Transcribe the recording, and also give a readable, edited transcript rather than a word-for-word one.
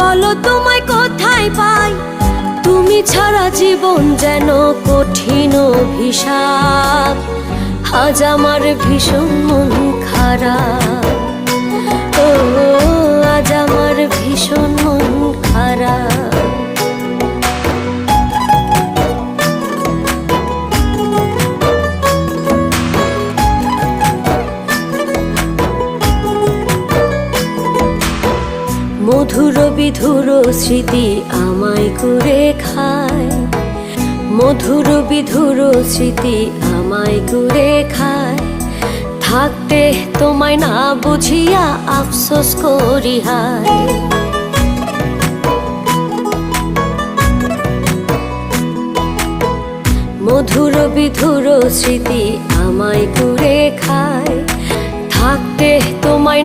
বলো তোমায় কোথায় পাই, তুমি ছাড়া জীবন যেন কঠিন অভিশাপ। আজ আমার ভীষণ মন খারাপ, ও আজ আমার ভীষণ মন খারাপ। মধুর বিধুর স্মৃতি আমায় করে খায়, মধুর বিধুর স্মৃতি আমায় করে খায়। থাকতে তোমায় না বুঝিয়া আফসোস করি হায়। মধুর বিধুর স্মৃতি আমায় করে খায়, থাকতে তোমায়